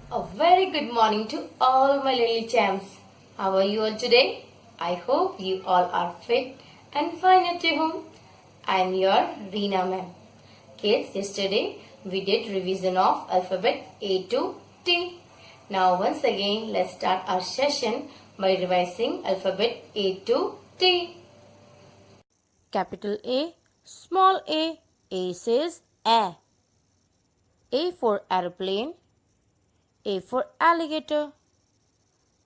A very good morning to all my little champs. How are you all today? I hope you all are fit and fine at your home. I am your Reena ma'am. Kids, yesterday we did revision of alphabet A to T. Now once again let's start our session by revising alphabet A to T. Capital A, small a. A says A. A for aeroplane. A for alligator.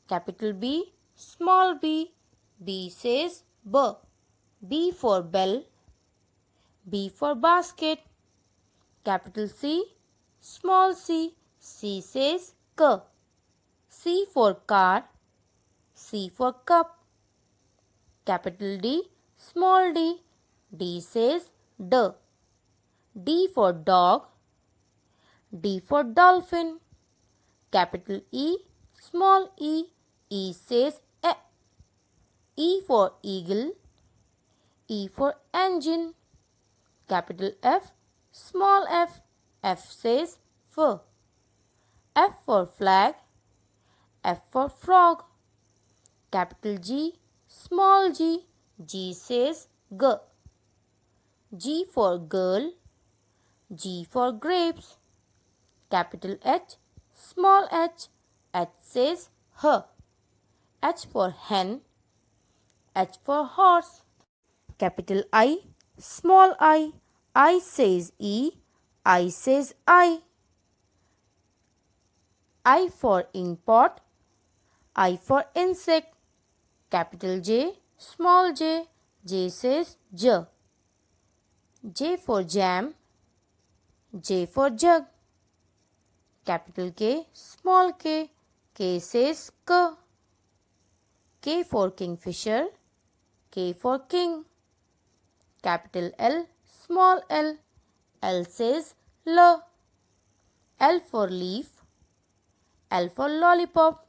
Capital B, small b. B says B. B for bell. B for basket. Capital C, small c. C says K. C for car. C for cup. Capital D, small d. D says D. D for dog. D for dolphin. Capital E, small e. E says E. E for eagle. E for engine. Capital F, small f. F says F. F for flag. F for frog. Capital G, small g. G says G. G for girl. G for grapes. Capital H, small h. H says H. H for hen. H for horse. Capital I, small I. I says E. I says I. I for inkpot. I for insect. Capital J, small j. J says J. J for jam. J for jug. Capital K, small k. K says K. K for kingfisher. K for king. Capital L, small l. L says L. L for leaf. L for lollipop.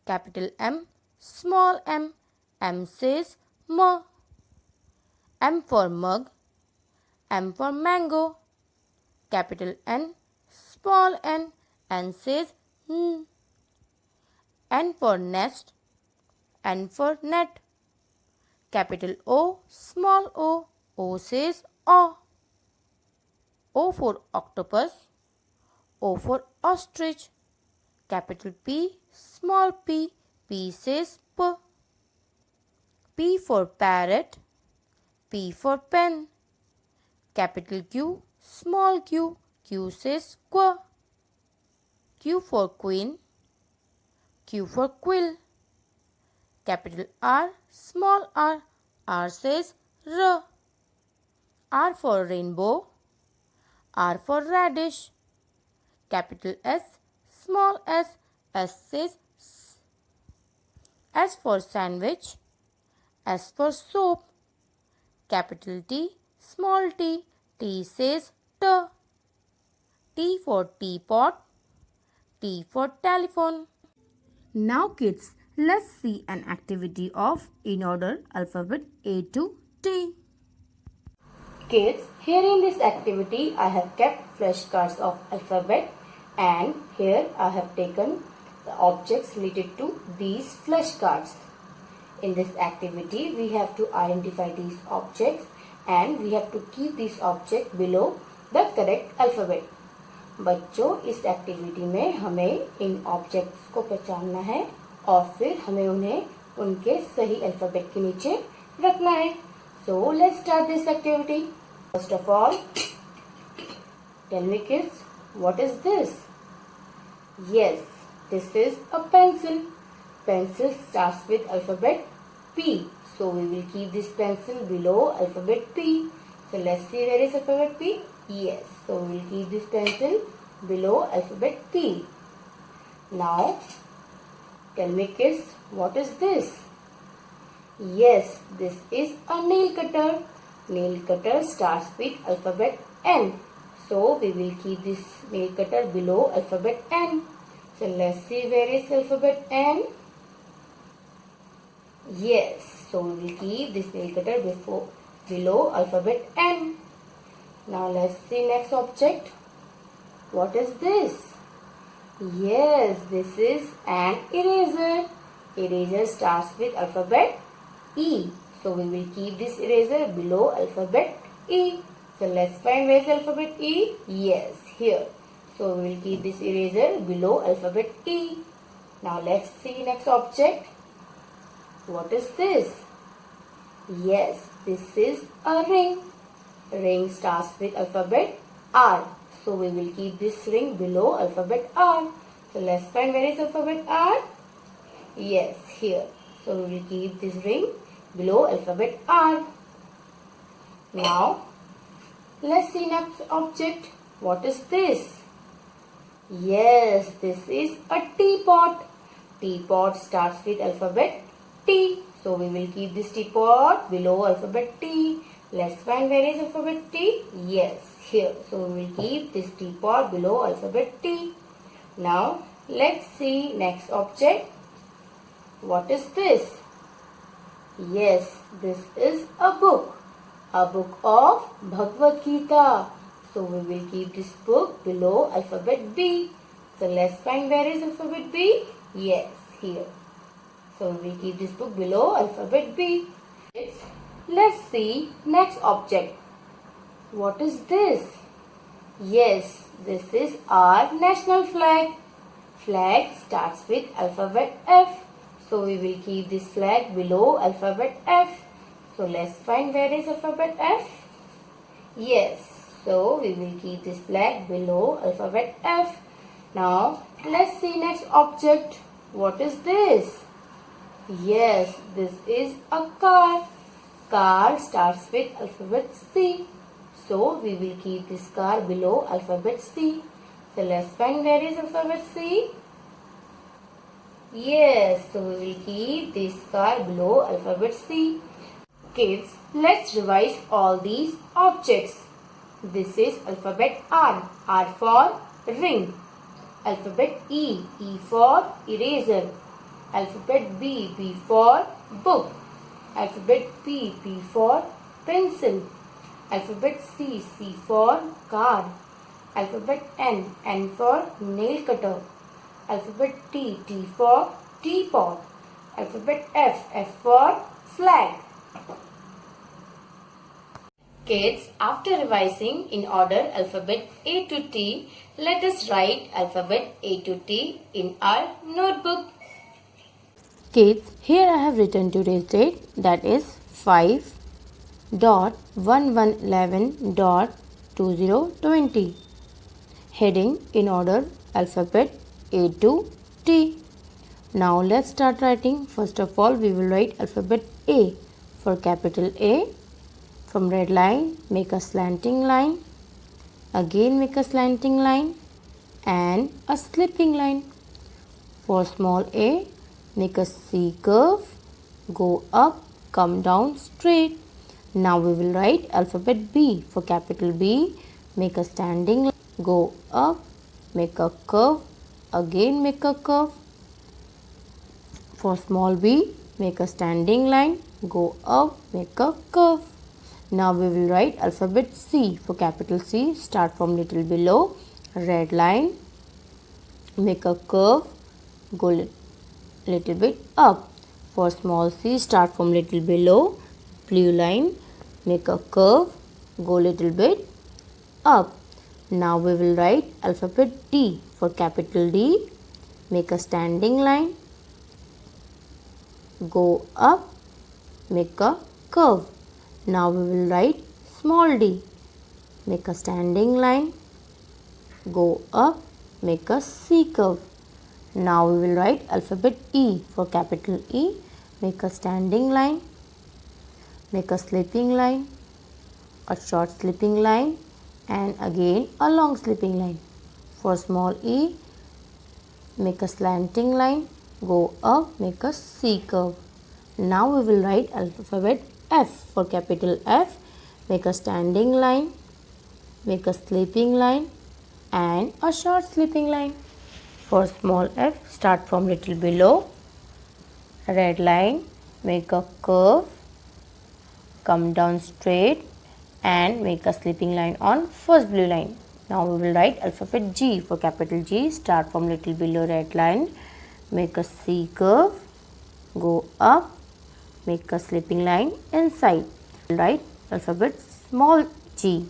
Capital M, small m. M says M. M for mug. M for mango. Capital N, small n. N says N. N for nest. N for net. Capital O, small o. O says O. O for octopus. O for ostrich. Capital P, small p. P says P. P for parrot. P for pen. Capital Q, small q. Q says Q. Q for queen. Q for quill. Capital R, small r. R says R. R for rainbow. R for radish. Capital S, small s. S says S. S for sandwich. S for soap. Capital T, small t. T says T. T for teapot. T for telephone. Now kids, let's see an activity of in order alphabet A to T. Kids, here in this activity I have kept flashcards of alphabet and here I have taken the objects related to these flashcards. In this activity we have to identify these objects and we have to keep these objects below the correct alphabet. बच्चों, इस activity में हमें इन objects को पहचानना है और फिर हमें उन्हें उनके सही अल्फाबेट के नीचे रखना है. So let's start this activity. First of all, tell me kids, what is this? Yes, this is a pencil. Pencil starts with alphabet P. So we will keep this pencil below alphabet P. So let's see where is alphabet P. Yes, so we will keep this pencil below alphabet P. Now, tell me kids, what is this? Yes, this is a nail cutter. Nail cutter starts with alphabet N. So we will keep this nail cutter below alphabet N. So let's see where is alphabet N. Yes, so we will keep this nail cutter below alphabet N. Now let's see next object. What is this? Yes, this is an eraser. Eraser starts with alphabet E. So we will keep this eraser below alphabet E. So let's find where is alphabet E. Yes, here. So we will keep this eraser below alphabet E. Now let's see next object. What is this? Yes, this is a ring. Ring starts with alphabet R. So we will keep this ring below alphabet R. So let's find where is alphabet R. Yes, here. So we will keep this ring below alphabet R. Now, let's see next object. What is this? Yes, this is a teapot. Teapot starts with alphabet T. So we will keep this teapot below alphabet T. Let's find where is alphabet T. Yes, here. So we will keep this teapot below alphabet T. Now, let's see next object. What is this? Yes, this is a book. A book of Bhagavad Gita. So we will keep this book below alphabet B. So let's find where is alphabet B. Yes, here. So we will keep this book below alphabet B. Let's see next object. What is this? Yes, this is our national flag. Flag starts with alphabet F. So we will keep this flag below alphabet F. So let's find where is alphabet F. Yes, so we will keep this flag below alphabet F. Now let's see next object. What is this? Yes, this is a car. Car starts with alphabet C. So we will keep this car below alphabet C. So let's find where is alphabet C. Yes, so we will keep this car below alphabet C. Kids, let's revise all these objects. This is alphabet R. R for ring. Alphabet E. E for eraser. Alphabet B. B for book. Alphabet P. P for pencil. Alphabet C. C for car. Alphabet N. N for nail cutter. Alphabet T. T for teapot. Alphabet F. F for flag. Kids, after revising in order alphabet A to T, let us write alphabet A to T in our notebook. Kids, here I have written today's date, that is 5.1111.2020. Heading in order alphabet A to T. Now let's start writing. First of all, we will write alphabet A for capital A. From red line, make a slanting line. Again make a slanting line and a slipping line. For small a, make a C curve, go up, come down straight. Now we will write alphabet B for capital B. Make a standing line, go up, make a curve, again make a curve. For small b, make a standing line, go up, make a curve. Now we will write alphabet C for capital C. Start from little below, red line, make a curve, go little bit up. For small c, start from little below, blue line, make a curve, go little bit up. Now we will write alphabet D for capital D. Make a standing line, go up, make a curve. Now we will write small d. Make a standing line, go up, make a C curve. Now we will write alphabet E for capital E. Make a standing line, make a slipping line, a short slipping line and again a long slipping line. For small e, make a slanting line, go up, make a C curve. Now we will write alphabet F for capital F. Make a standing line, make a slipping line and a short slipping line. For small f, start from little below, red line, make a curve, come down straight and make a slipping line on first blue line. Now we will write alphabet G. For capital G, start from little below red line, make a C curve, go up, make a slipping line inside. Write alphabet small g.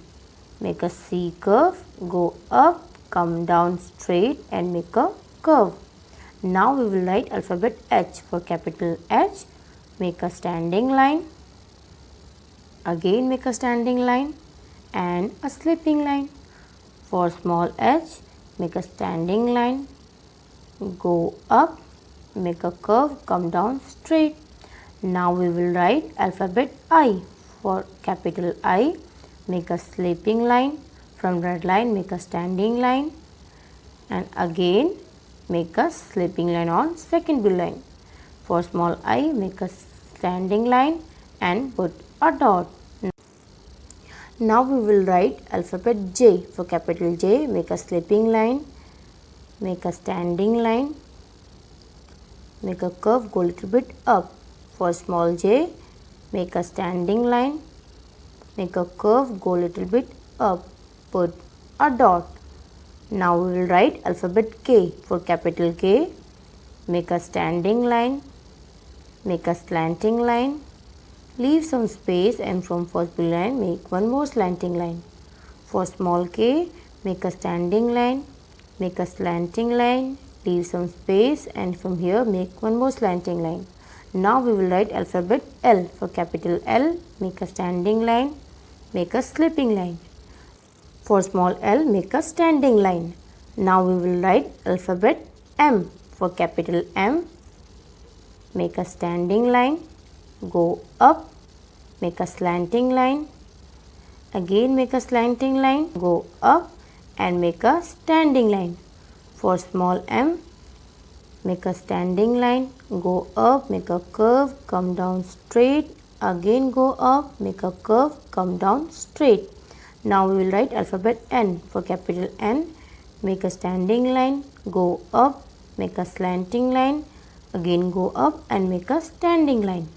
Make a C curve, go up, come down straight and make a curve. Now we will write alphabet H. For capital H, make a standing line, again make a standing line and a slipping line. For small h, make a standing line, go up, make a curve, come down straight. Now we will write alphabet I. For capital I, make a slipping line, from red line make a standing line and again make a slipping line on second blue line. For small I, make a standing line and put a dot. Now we will write alphabet J. For capital J, make a slipping line, make a standing line, make a curve, go a little bit up. For small j, make a standing line, make a curve, go a little bit up, put a dot. Now we will write alphabet K. For capital K, make a standing line, make a slanting line, leave some space and from first blue line make one more slanting line. For small k, make a standing line, make a slanting line, leave some space and from here make one more slanting line. Now we will write alphabet L. For capital L, make a standing line, make a slipping line. For small l, make a standing line. Now we will write alphabet M. For capital M, make a standing line, go up, make a slanting line, again make a slanting line, go up and make a standing line. For small m, make a standing line, go up, make a curve, come down straight, again go up, make a curve, come down straight. Now we will write alphabet N. For capital N, make a standing line, go up, make a slanting line, again go up and make a standing line.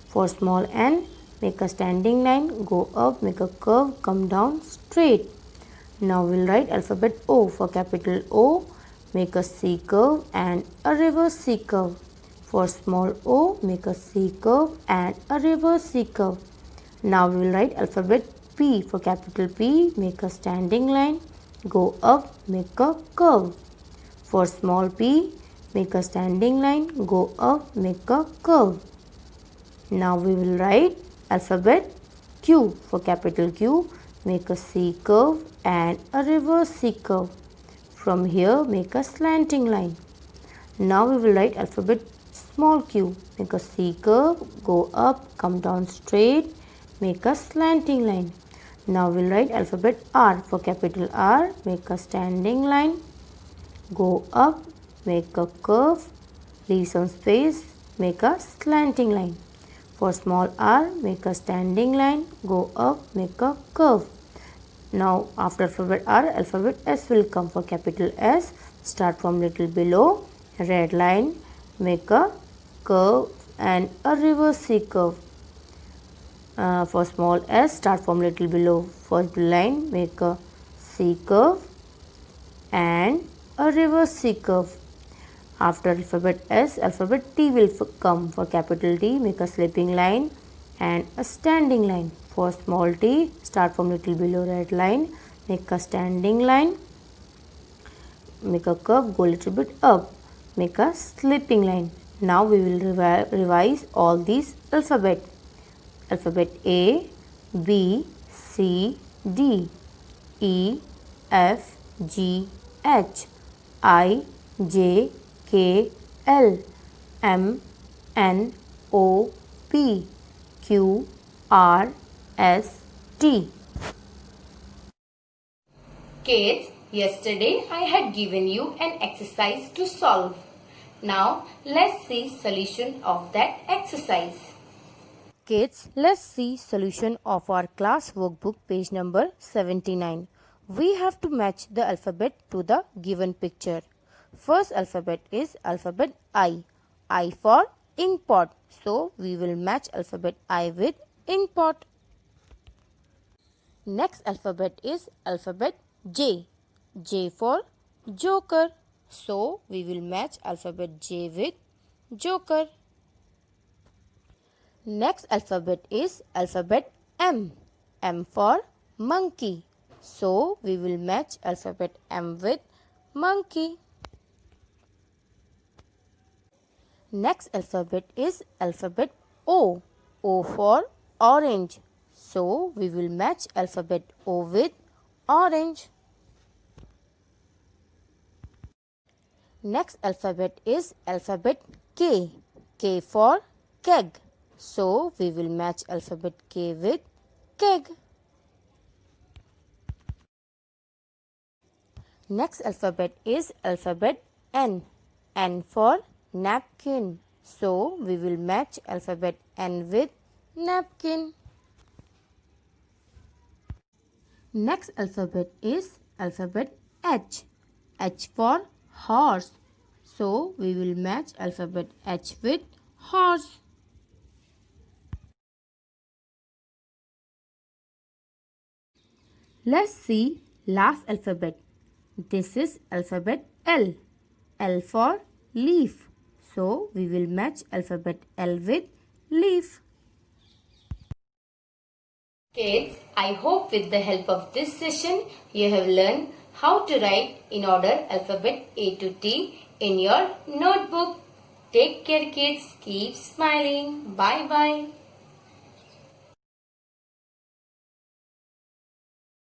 For small n, make a standing line, go up, make a curve, come down straight. Now we will write alphabet O. For capital O, make a C curve and a reverse C curve. For small o, make a C curve and a reverse C curve. Now we will write alphabet P. For capital P, make a standing line, go up, make a curve. For small p, make a standing line, go up, make a curve. Now we will write alphabet Q. For capital Q, make a C curve and a reverse C curve. From here, make a slanting line. Now we will write alphabet small q. Make a C curve, go up, come down straight, make a slanting line. Now we will write alphabet R. For capital R, make a standing line, go up, make a curve, leave some space, make a slanting line. For small r, make a standing line, go up, make a curve. Now after alphabet R, alphabet S will come. For capital S, start from little below, red line, make a curve and a reverse C curve. For small s, start from little below, first line, make a C curve and a reverse C curve. After alphabet S, alphabet T will come. For capital T, make a slipping line and a standing line. For small t, start from little below red line, make a standing line, make a curve, go a little bit up, make a slipping line. Now we will revise all these alphabet. Alphabet A, B, C, D, E, F, G, H, I, J, K, L, M, N, O, P, Q, R, S, T. Kids, yesterday I had given you an exercise to solve. Now let's see solution of that exercise. Kids, let's see solution of our class workbook page number 79. We have to match the alphabet to the given picture. First alphabet is alphabet I. I for ink pot. So we will match alphabet I with ink pot. Next alphabet is alphabet J. J for joker. So we will match alphabet J with joker. Next alphabet is alphabet M. M for monkey. So we will match alphabet M with monkey. Next alphabet is alphabet O. O for orange. So we will match alphabet O with orange. Next alphabet is alphabet K. K for keg. So we will match alphabet K with keg. Next alphabet is alphabet N. N for napkin. So we will match alphabet N with napkin. Next alphabet is alphabet H. H for horse. So we will match alphabet H with horse. Let's see last alphabet. This is alphabet L. L for leaf. So we will match alphabet L with leaf. Kids, I hope with the help of this session you have learned how to write in order alphabet A to T in your notebook. Take care kids. Keep smiling. Bye bye.